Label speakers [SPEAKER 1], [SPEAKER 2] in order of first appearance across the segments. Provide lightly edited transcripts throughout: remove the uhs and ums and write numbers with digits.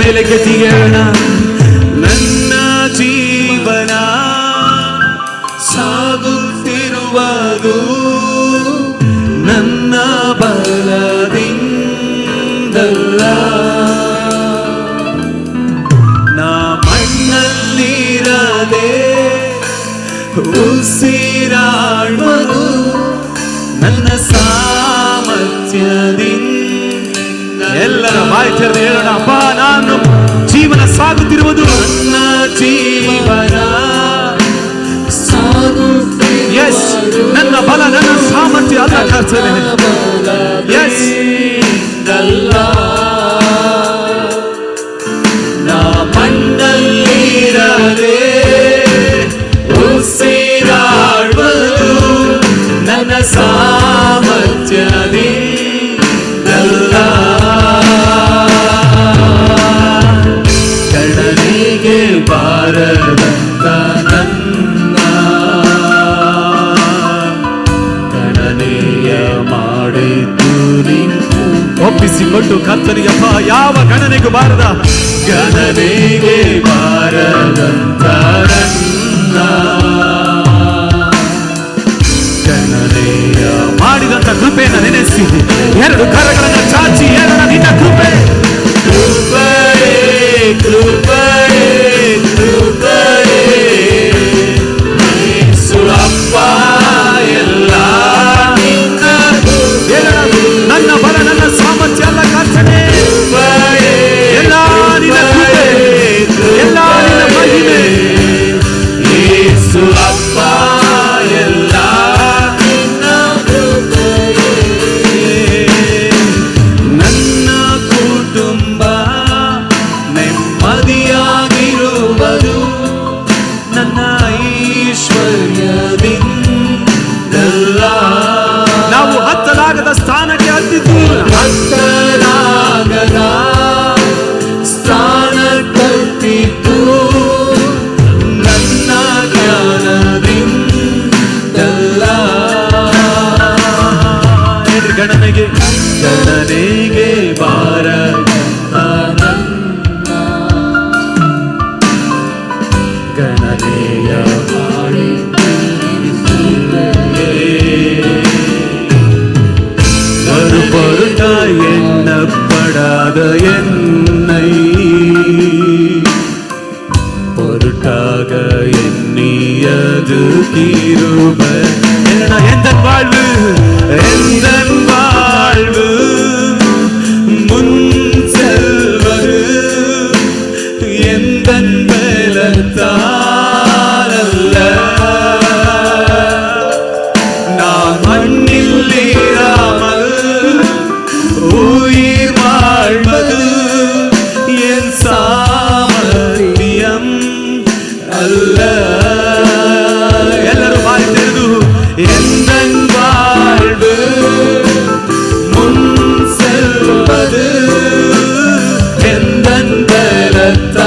[SPEAKER 1] ಮೇಲೆ ಕೆತ್ತಿಗೆಣ. ನನ್ನ ಜೀವನ ಸಾಗುತ್ತಿರುವುದು ನನ್ನ ಬಲದಿಂದಲ್ಲ, ನಾ ಮಣ್ಣಲ್ಲಿರದೆ ಉಸಿರಾಡುವುದು ನನ್ನ ಸಾಮರ್ಥ್ಯದಿಂದ. ಎಲ್ಲರ ಬಾಯಿ ತೆರೆದು ಹೇಳೋಣ, ಅಪ್ಪ ನಾನು ಜೀವನ ಸಾಗುತ್ತಿರುವುದು ನನ್ನ ಜೀವನ ಎಸ್ ನನ್ನ ಬಲ ನನ್ನ ಸಾಮರ್ಥ್ಯ ಅಲ್ಲ ಕರ್ತನೇ. ಎಸ್ ನಾ ಮಣ್ಣಲ್ಲಿರದೆ ಉಸಿರಾಡುವುದು ನನ್ನ ಸಾಮರ್ಥ್ಯದಿಂದಲ್ಲ, ಗಣನೆಗೆ ಬಾರದಂತ ನನ್ನ ಗಣನೆಯ ಮಾಡಿದ್ದು ನಿಂತು. ಒಪ್ಪಿಸಿಕೊಂಡು ಕರ್ತನಿಗಪ್ಪ ಯಾವ ಗಣನೆಗೂ ಬಾರದ, ಗಣನೆಗೆ ಬಾರದಂತ ನನ್ನ ಗಣನೆಯ ಮಾಡಿದಂತ ಕೃಪೆಯನ್ನು ನೆನೆಸಿ ಎರಡು ಕರಗಳನ್ನು ಚಾಚಿ ಹೇಳೋಣ, ನಿನ್ನ ಕೃಪೆ ಕೃಪೆ ಕೃಪೆ ಕೃಪೆ ಸುರಪ್ಪ ಎಲ್ಲ ನಿನ್ನ ಹೇಳೋಣ. ನನ್ನ ಬಲ ನನ್ನ ಸಾಮರ್ಥ್ಯ ಅಲ್ಲ ಕರ್ತನೇ, ಎಲ್ಲ ನಿನ್ನ ಕೃಪೆ ಎಲ್ಲ ನಿನ್ನ ಮಹಿಮೆ ಯೇಸುವಪ್ಪ ಎಲ್ಲ ನಿನ್ನ ಕೃಪೆ. ನನ್ನ ಕುಟುಂಬ ನೆಮ್ಮದಿಯಾಗಿರುವುದು ನನ್ನ ಐಶ್ವರ್ಯದಿಂದಲ್ಲ, ನಾವು ಹತ್ತಲಾಗದ ಸ್ಥಾನಕ್ಕೆ ಹತ್ತಿದ್ದು ಹತ್ತಲಾಗದ ಸ್ಥಾನ ಕಟ್ಟಿದ್ದು ನನ್ನ ಜ್ಞಾನದಿಂದಲ್ಲ, ಗಣನೆಗೆ ಗಣನೆಗೆ ಬಾರ ಗಣನೆಯ ಮಾಡಿ பொருட்டா எண்ணப்படாத என்னை பொருட்டாக எண்ணியது கிருபை. என்னடா எந்தன் வாழ்வு எந்தன் வாழ்வு முன் செல்வது எந்தன் பலத்தாலல்ல, நான் மண்ணில் இராமல் உயிர் வாழ்வது என் சாமர்த்தியம் அல்ல. ಎಲ್ಲರೂ ಬಾಯಿ ತೆರೆದು எந்தன் வாழ்வு முன் செல்வது எந்தன் பலத்தாலல்ல,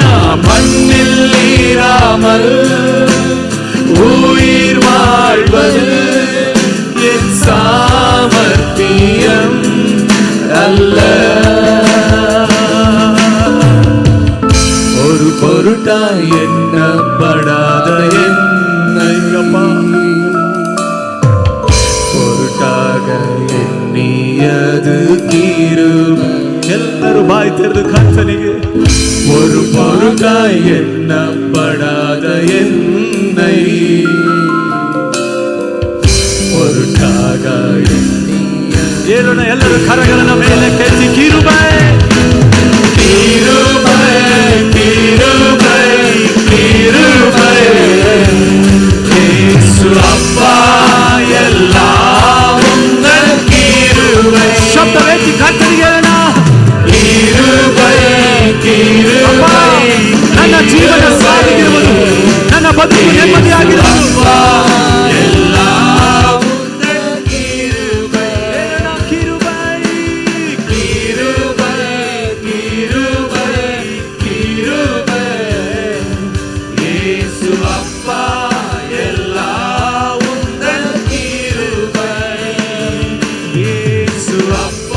[SPEAKER 1] நான் மண்ணில் இராமல் உயிர் வாழ்வது என் சாமர்த்தியம் அல்ல. ஒரு பொருட்டாய் எண்ணப்படாத என்னை பொருட்டாக எண்ணியது கிருபை. ಎಲ್ಲರೂ ಬಾಯಿ ತೆರೆದು ಕರ್ತನಿಗೆ ஒரு பொருட்டாய் எண்ணப்படாத என்னை பொருட்டாக ಹೇಳೋಣ, ಎಲ್ಲರೂ ಕರಗಳ ಮೇಲೆ ಕೆತ್ತಿ ಕಿರುಬೈ ಕಿರುಬೈ ಕಿರುಬೈ ಕಿರುಬೈ ಯೇಸುವಪ್ಪ ಎಲ್ಲ ಉನ್ನತ ಕಿರುಬೈ. ಶಬ್ದವೆತ್ತಿ ಕರ್ತನಿಗೆ ಹೇಳೋಣ, ಕಿರುಬೈ ಕಿರುಬೈ ನನ್ನ ಜೀವನ ಸಾಗಿರುವುದು ನನ್ನ ಬದುಕು ನೆಮ್ಮದಿಯಾಗಿರುವುದು ಎಲ್ಲ ಉನ್ನತ ಕಿರುಬೈ. ಕಿರುಬೈ ಕಿರುಬೈ இயேசு அப்பா